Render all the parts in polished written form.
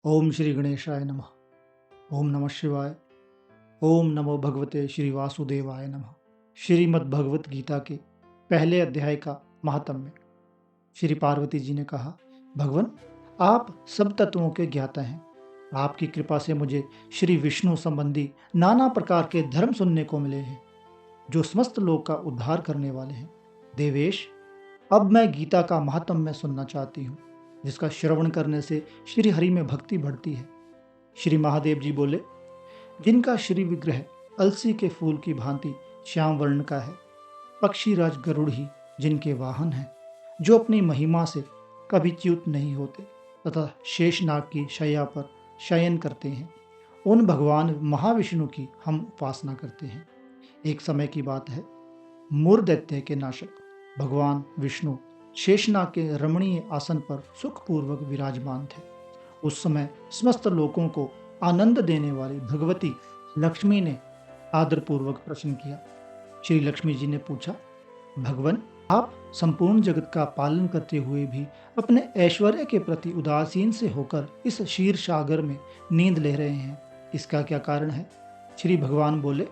ओम श्री गणेशाय नमः। ओम नमः शिवाय। ओम नमो भगवते श्री वासुदेवाय नमः। श्रीमद् भगवत गीता के पहले अध्याय का महात्म्य। श्री पार्वती जी ने कहा, भगवान, आप सब तत्वों के ज्ञाता हैं। आपकी कृपा से मुझे श्री विष्णु संबंधी नाना प्रकार के धर्म सुनने को मिले हैं, जो समस्त लोक का उद्धार करने वाले हैं। देवेश, अब मैं गीता का महात्म्य सुनना चाहती हूँ, जिसका श्रवण करने से श्री हरि में भक्ति बढ़ती है। श्री महादेव जी बोले, जिनका श्री विग्रह अलसी के फूल की भांति श्याम वर्ण का है, पक्षीराज गरुड़ ही जिनके वाहन हैं, जो अपनी महिमा से कभी च्युत नहीं होते तथा शेषनाग की शैया पर शयन करते हैं, उन भगवान महाविष्णु की हम उपासना करते हैं। एक समय की बात है, मूर दैत्य के नाशक भगवान विष्णु शेषनाग के रमणीय आसन पर सुखपूर्वक विराजमान थे। उस समय समस्त लोगों को आनंद देने वाली भगवती लक्ष्मी ने आदरपूर्वक प्रश्न किया। श्री लक्ष्मी जी ने पूछा, भगवान, आप संपूर्ण जगत का पालन करते हुए भी अपने ऐश्वर्य के प्रति उदासीन से होकर इस क्षीर सागर में नींद ले रहे हैं, इसका क्या कारण है? श्री भगवान बोले,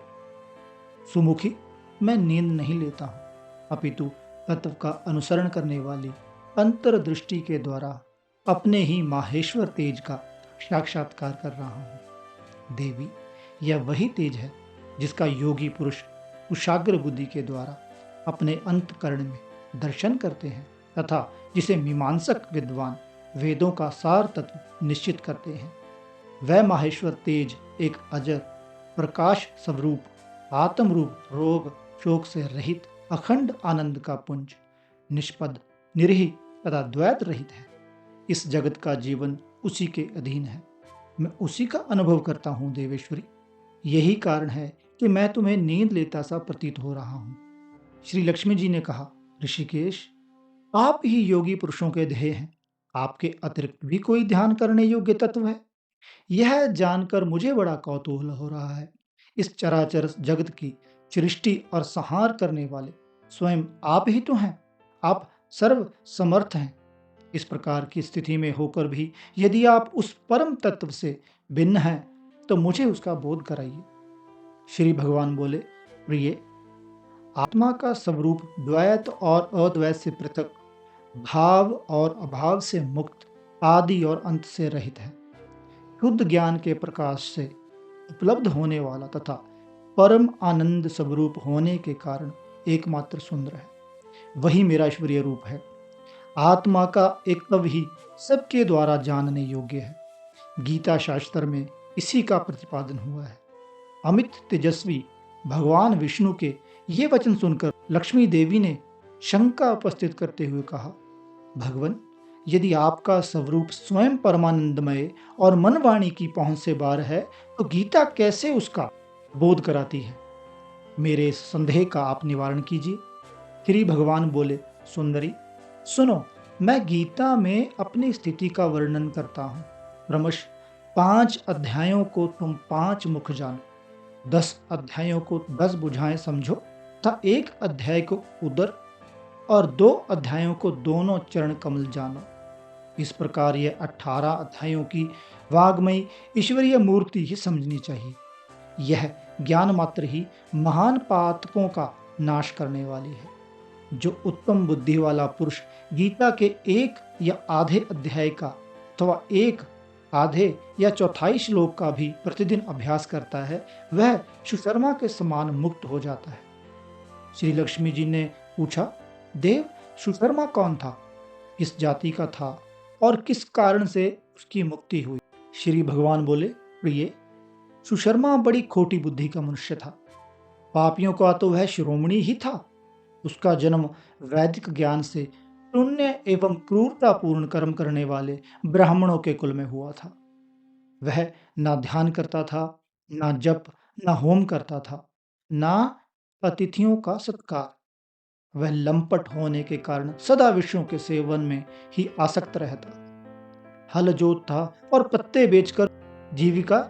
सुमुखी, मैं नींद नहीं लेता हूँ, अपितु तत्व का अनुसरण करने वाली अंतर्दृष्टि के द्वारा अपने ही माहेश्वर तेज का साक्षात्कार कर रहा हूँ। देवी, यह वही तेज है जिसका योगी पुरुष कुशाग्र बुद्धि के द्वारा अपने अंतकरण में दर्शन करते हैं तथा जिसे मीमांसक विद्वान वेदों का सार तत्व निश्चित करते हैं। वह माहेश्वर तेज एक अजर प्रकाश स्वरूप आत्म रूप रोग शोक से रहित अखंड आनंद का पुंज, निष्पद निरही तथा द्वैत रहित है। इस जगत का जीवन उसी के अधीन है। मैं उसी का अनुभव करता हूँ देवेश्वरी। यही कारण है कि मैं तुम्हें नींद लेता सा प्रतीत हो रहा हूँ। श्री लक्ष्मी जी ने कहा, ऋषिकेश, आप ही योगी पुरुषों के ध्येय हैं। आपके अतिरिक्त भी कोई ध्यान करने योग्य तत्व है? यह जानकर मुझे बड़ा कौतूहल हो रहा है। इस चराचर जगत की सृष्टि और संहार करने वाले स्वयं आप ही तो हैं। आप सर्व समर्थ हैं। इस प्रकार की स्थिति में होकर भी यदि आप उस परम तत्व से भिन्न हैं, तो मुझे उसका बोध कराइए। श्री भगवान बोले, प्रिय, आत्मा का स्वरूप द्वैत और अद्वैत से पृथक, भाव और अभाव से मुक्त, आदि और अंत से रहित है। शुद्ध ज्ञान के प्रकाश से उपलब्ध होने वाला तथा परम आनंद स्वरूप होने के कारण एकमात्र सुंदर है। वही मेरा ईश्वरीय रूप है। आत्मा का एक तव ही सबके द्वारा जानने योग्य है। गीता शास्त्र में इसी का प्रतिपादन हुआ है। अमित तेजस्वी भगवान विष्णु के ये वचन सुनकर लक्ष्मी देवी ने शंका उपस्थित करते हुए कहा, भगवान, यदि आपका स्वरूप स्वयं परमानंदमय और मन वाणी की पहुंच से बाहर है, तो गीता कैसे उसका बोध कराती है? मेरे इस संदेह का आप निवारण कीजिए। श्री भगवान बोले, सुंदरी, सुनो, मैं गीता में अपनी स्थिति का वर्णन करता हूँ। क्रमश 5 अध्यायों को तुम 5 मुख जानो, 10 अध्यायों को 10 बुझाएं समझो तथा 1 अध्याय को उदर और 2 अध्यायों को दोनों चरण कमल जानो। इस प्रकार यह 18 अध्यायों की वाग्मयी ईश्वरीय मूर्ति ही समझनी चाहिए। यह ज्ञान मात्र ही महान पातकों का नाश करने वाली है। जो उत्तम बुद्धि वाला पुरुष गीता के 1 या आधे अध्याय का अथवा 1 आधे या चौथाई श्लोक का भी प्रतिदिन अभ्यास करता है, वह सुशर्मा के समान मुक्त हो जाता है। श्री लक्ष्मी जी ने पूछा, देव, सुशर्मा कौन था? किस जाति का था और किस कारण से उसकी मुक्ति हुई? श्री भगवान बोले, प्रिय, सुशर्मा बड़ी खोटी बुद्धि का मनुष्य था। पापियों का तो वह शिरोमणि ही था। उसका जन्म वैदिक ज्ञान से पुण्य एवं क्रूरतापूर्ण कर्म करने वाले ब्राह्मणों के कुल में हुआ था। वह ना ध्यान करता था, ना जप, ना होम करता था, ना अतिथियों का सत्कार। वह लंपट होने के कारण सदा विषयों के सेवन में ही आसक्त रहता। हल जोत था और पत्ते बेचकर जीविका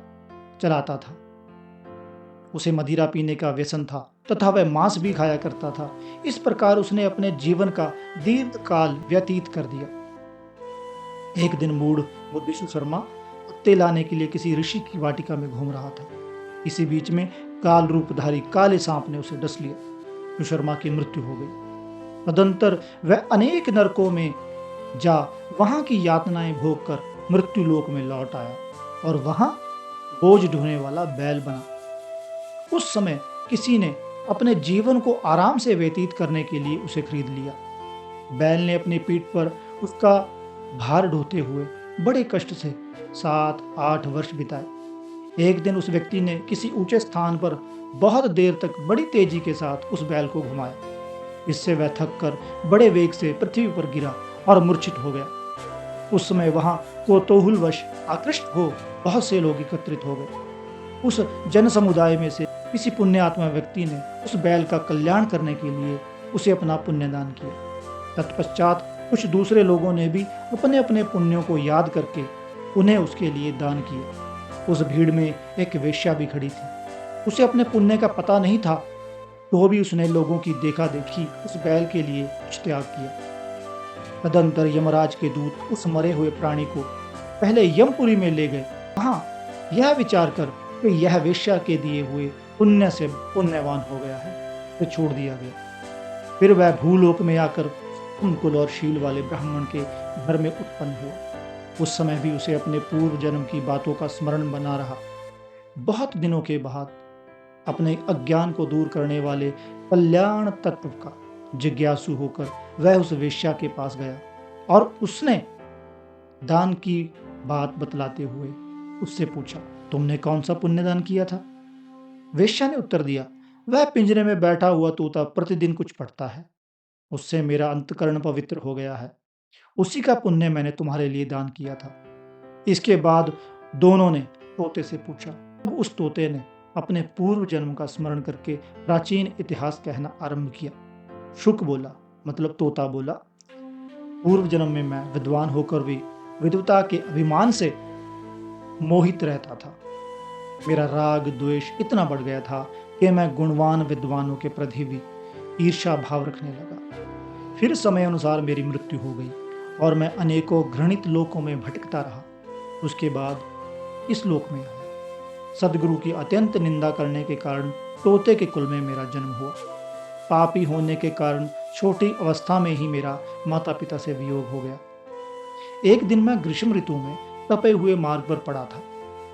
चलाता था। उसे मदिरा पीने का व्यसन था तथा वह मांस भी खाया करता था। इस प्रकार उसने अपने जीवन का दीर्घ काल व्यतीत कर दिया। एक दिन मूढ़ बुद्धि सुशर्मा पत्ते लाने के लिए किसी ऋषि की वाटिका में घूम रहा था। इसी बीच में काल रूपधारी काले सांप ने उसे डस लिया। सुशर्मा की मृत्यु हो गई। तदंतर वह अनेक नरकों में जा वहां की यातनाएं भोग कर मृत्यु लोक में लौट आया और वहां बोझ ढोने वाला बैल बना। उस समय किसी ने अपने जीवन को आराम से व्यतीत करने के लिए उसे खरीद लिया। बैल ने अपनी पीठ पर उसका भार ढोते हुए बड़े कष्ट से 7-8 वर्ष बिताए। एक दिन उस व्यक्ति ने किसी ऊंचे स्थान पर बहुत देर तक बड़ी तेजी के साथ उस बैल को घुमाया। इससे वह थक कर बड़े वेग से पृथ्वी पर गिरा और मूर्छित हो गया। उस समय वहां कोतूहलवश आकृष्ट हो बहुत से लोग एकत्रित हो गए। उस जन समुदाय में से किसी पुण्यात्मा व्यक्ति ने उस बैल का कल्याण करने के लिए उसे अपना पुण्यदान किया। तत्पश्चात कुछ दूसरे लोगों ने भी अपने अपने पुण्यों को याद करके उन्हें उसके लिए दान किया। उस भीड़ में एक वेश्या भी खड़ी थी। उसे अपने पुण्य का पता नहीं था, तो भी उसने लोगों की देखा देखी उस बैल के लिए कुछ त्याग किया। तदंतर यमराज के दूत उस मरे हुए प्राणी को पहले यमपुरी में ले गए। वहां यह विचार कर कि यह वेश्या के दिए हुए पुण्य से पुण्यवान हो गया है, तो छोड़ दिया गया। फिर वह भूलोक में आकर कुल और शील वाले ब्राह्मण के घर में उत्पन्न हुआ। उस समय भी उसे अपने पूर्व जन्म की बातों का स्मरण बना रहा। बहुत दिनों के बाद अपने अज्ञान को दूर करने वाले कल्याण तत्व का जिज्ञासु होकर वह उस वेश्या के पास गया और उसने दान की बात बतलाते हुए उससे पूछा, तुमने कौन सा पुण्यदान किया था? वेश्या ने उत्तर दिया, वह पिंजरे में बैठा हुआ तोता प्रतिदिन कुछ पढ़ता है, उससे मेरा अंतकरण पवित्र हो गया है। उसी का पुण्य मैंने तुम्हारे लिए दान किया था। इसके बाद दोनों ने तोते से पूछा। अब उस तोते ने अपने पूर्व जन्म का स्मरण करके प्राचीन इतिहास कहना आरंभ किया। शुक बोला, मतलब तोता बोला, पूर्व जन्म में मैं विद्वान होकर भी विद्वता के अभिमान से मोहित रहता था। मेरा राग द्वेष इतना बढ़ गया था कि मैं गुणवान विद्वानों के प्रति भी ईर्ष्या भाव रखने लगा। फिर समय अनुसार मेरी मृत्यु हो गई और मैं अनेकों घृणित लोकों में भटकता रहा। उसके बाद इस लोक में आया। सदगुरु की अत्यंत निंदा करने के कारण तोते के कुल में मेरा जन्म हुआ। पापी होने के कारण छोटी अवस्था में ही मेरा माता पिता से वियोग हो गया। एक दिन मैं ग्रीष्म ऋतु में तपे हुए मार्ग पर पड़ा था।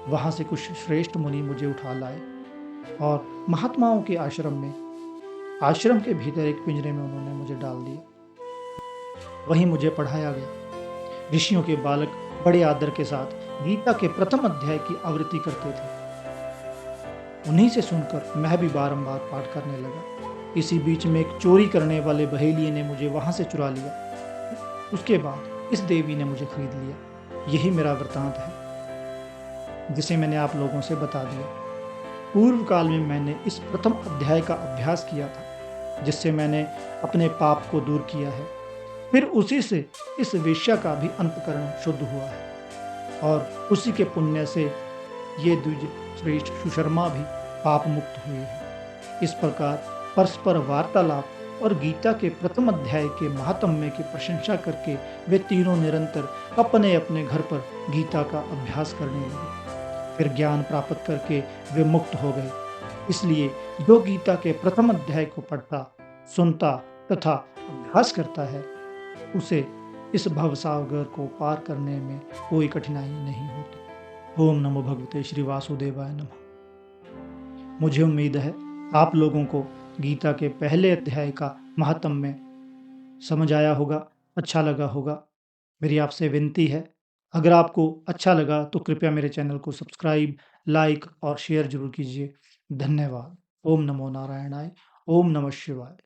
वहां से कुछ श्रेष्ठ मुनि मुझे उठा लाए और महात्माओं के आश्रम के भीतर एक पिंजरे में उन्होंने मुझे डाल दिया। वहीं मुझे पढ़ाया गया। ऋषियों के बालक बड़े आदर के साथ गीता के प्रथम अध्याय की आवृत्ति करते थे। उन्हीं से सुनकर मैं भी बारंबार पाठ करने लगा। इसी बीच में एक चोरी करने वाले बहेलिये ने मुझे वहां से चुरा लिया। उसके बाद इस देवी ने मुझे खरीद लिया। यही मेरा वृतांत है, जिसे मैंने आप लोगों से बता दिया। पूर्व काल में मैंने इस प्रथम अध्याय का अभ्यास किया था, जिससे मैंने अपने पाप को दूर किया है। फिर उसी से इस वेश्या का भी अंतकरण शुद्ध हुआ है और उसी के पुण्य से ये द्विज श्रेष्ठ सुशर्मा भी पाप मुक्त हुए हैं। इस प्रकार परस्पर वार्तालाप और गीता के प्रथम अध्याय के महात्म्य की प्रशंसा करके वे तीनों निरंतर अपने अपने घर पर गीता का अभ्यास करने लगे। फिर ज्ञान प्राप्त करके वे मुक्त हो गए। इसलिए जो गीता के प्रथम अध्याय को पढ़ता, सुनता तथा अभ्यास करता है, उसे इस भवसागर को पार करने में कोई कठिनाई नहीं होती। ओम नमो भगवते श्री वासुदेवाय नमः। मुझे उम्मीद है आप लोगों को गीता के पहले अध्याय का महात्म्य समझ आया होगा, अच्छा लगा होगा। मेरी आपसे विनती है, अगर आपको अच्छा लगा तो कृपया मेरे चैनल को सब्सक्राइब, लाइक और शेयर जरूर कीजिए। धन्यवाद। ओम नमो नारायणाय। ओम नमः शिवाय।